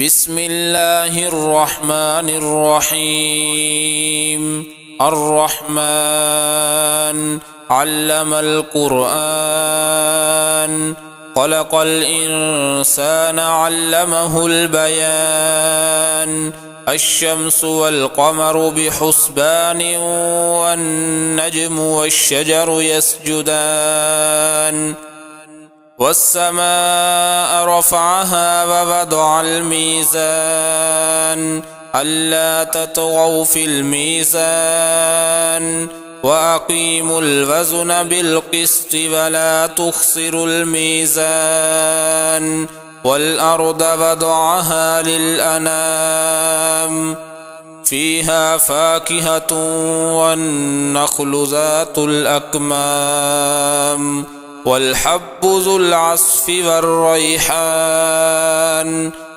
بسم الله الرحمن الرحيم. الرحمن علم القرآن، خلق الإنسان علمه البيان. الشمس والقمر بحسبان، والنجم والشجر يسجدان. والسماء رفعها ووضع الميزان، ألا تطغوا في الميزان، وأقيموا الوزن بالقسط ولا تخسروا الميزان. والأرض وضعها للأنام، فيها فاكهة والنخل ذات الأكمام، والحب ذو العصف والريحان.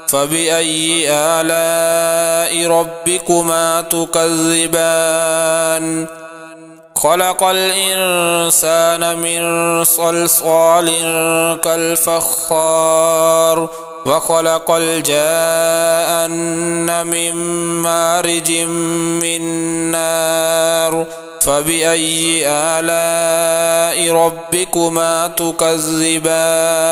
فبأي آلاء ربكما تكذبان؟ خلق الإنسان من صلصال كالفخار، وخلق الجان من مارج من نار. فبأي آلاء ربكما تكذبان؟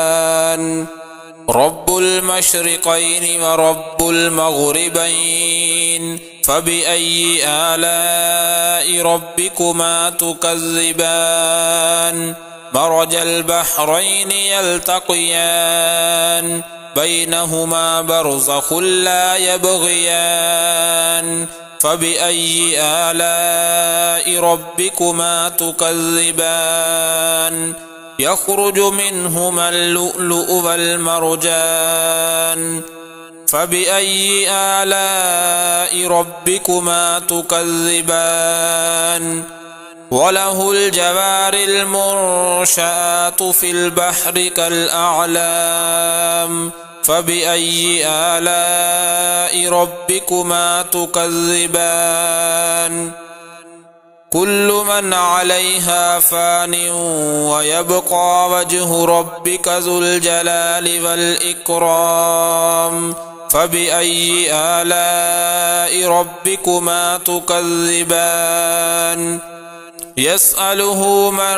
رب المشرقين ورب المغربين، فبأي آلاء ربكما تكذبان؟ مرج البحرين يلتقيان، بينهما برزخ لا يبغيان. فبأي آلاء ربكما تكذبان؟ يخرج منهما اللؤلؤ والمرجان. فبأي آلاء ربكما تكذبان؟ وله الجوار المنشآت في البحر كالأعلام. فبأي آلاء ربكما تكذبان؟ كل من عليها فان، ويبقى وجه ربك ذو الجلال والإكرام. فبأي آلاء ربكما تكذبان؟ يسأله من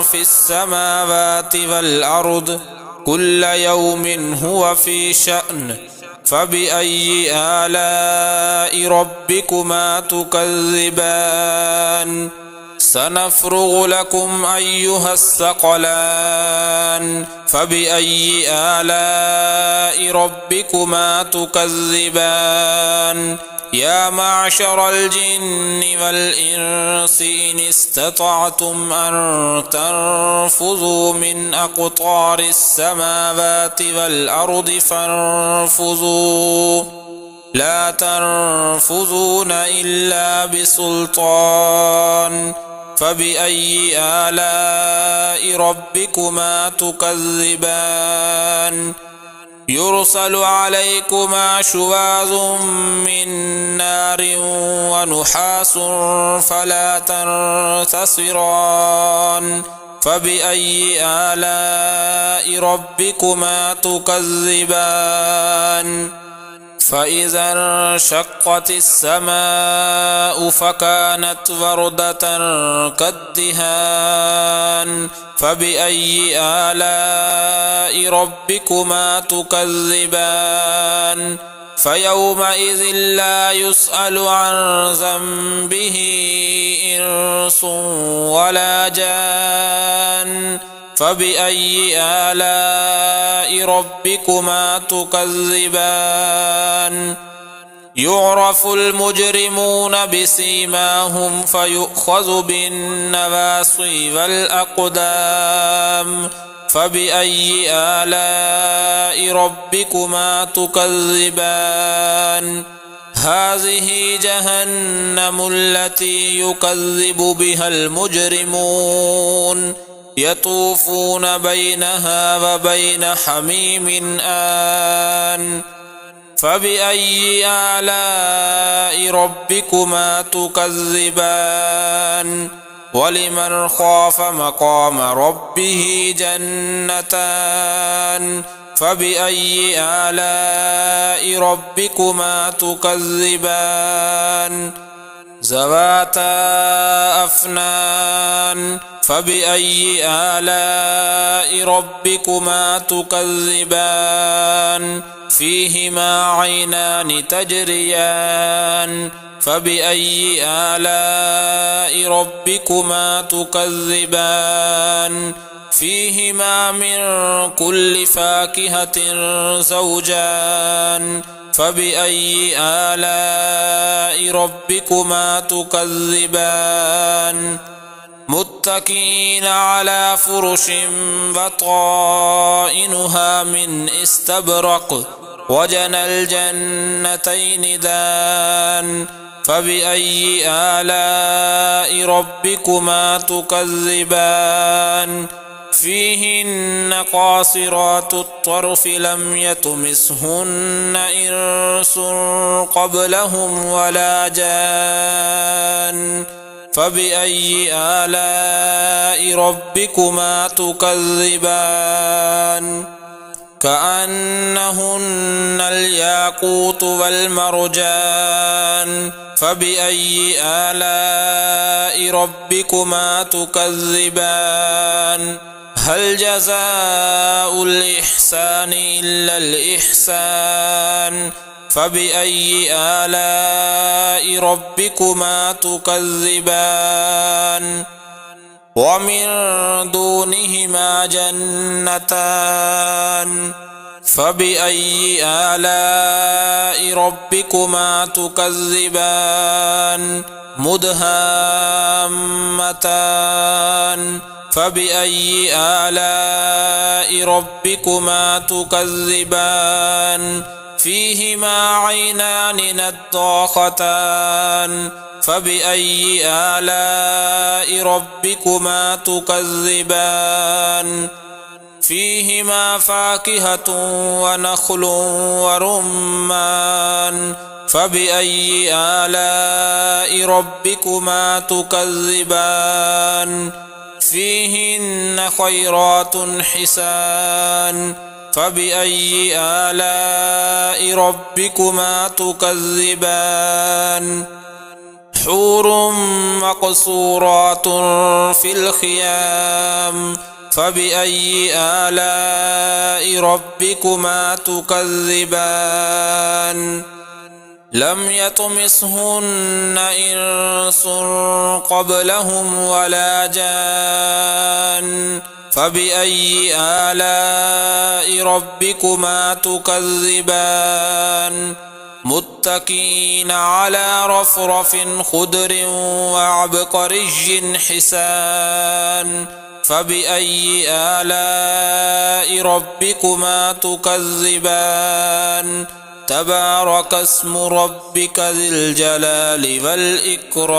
في السماوات والأرض، كل يوم هو في شأن. فبأي آلاء ربكما تكذبان؟ سنفرغ لكم أيها الثقلان. فبأي آلاء ربكما تكذبان؟ يا معشر الجن والإنس إن استطعتم أن تنفذوا من أقطار السماوات والأرض فانفذوا، لا تنفذون إلا بسلطان. فبأي آلاء ربكما تكذبان؟ يرسل عليكما شواظ من نار ونحاس فلا تنتصران. فبأي آلاء ربكما تكذبان؟ فإذا انشقت السماء فكانت وردة كالدهان. فبأي آلاء ربكما تكذبان؟ فيومئذ لا يسأل عن ذنبه إنس ولا جان. فبأي آلاء ربكما تكذبان؟ يعرف المجرمون بسيماهم فيؤخذ بالنواصي والأقدام. فبأي آلاء ربكما تكذبان؟ هذه جهنم التي يكذب بها المجرمون، يطوفون بينها وبين حميم آن. فبأي آلاء ربكما تكذبان؟ ولمن خاف مقام ربه جنتان، فبأي آلاء ربكما تكذبان ذواتا أفنان فبأي آلاء ربكما تكذبان فيهما عينان تجريان فبأي آلاء ربكما تكذبان فيهما من كل فاكهة زوجان فبأي آلاء ربكما تكذبان متكئين على فرش بطائنها من استبرق وجنى الجنتين دان فبأي آلاء ربكما تكذبان فيهن قاصرات الطرف لم يطمثهن إنس قبلهم ولا جان فبأي آلاء ربكما تكذبان كأنهن الياقوت والمرجان فبأي آلاء ربكما تكذبان هل جزاء الإحسان إلا الإحسان فبأي آلاء ربكما تكذبان ومن دونهما جنتان فبأي آلاء ربكما تكذبان مدهامتان فبأي آلاء ربكما تكذبان فيهما عينان نضاختان فبأي آلاء ربكما تكذبان فيهما فاكهة ونخل ورمان فبأي آلاء ربكما تكذبان فيهن خيرات حسان فبأي آلاء ربكما تكذبان حور مقصورات في الخيام فبأي آلاء ربكما تكذبان لم يطمثهن إنس قبلهم ولا جان فبأي آلاء ربكما تكذبان متكئين على رفرف خضر وعبقري حسان فبأي آلاء ربكما تكذبان تبارك اسم ربك ذي الجلال والإكرام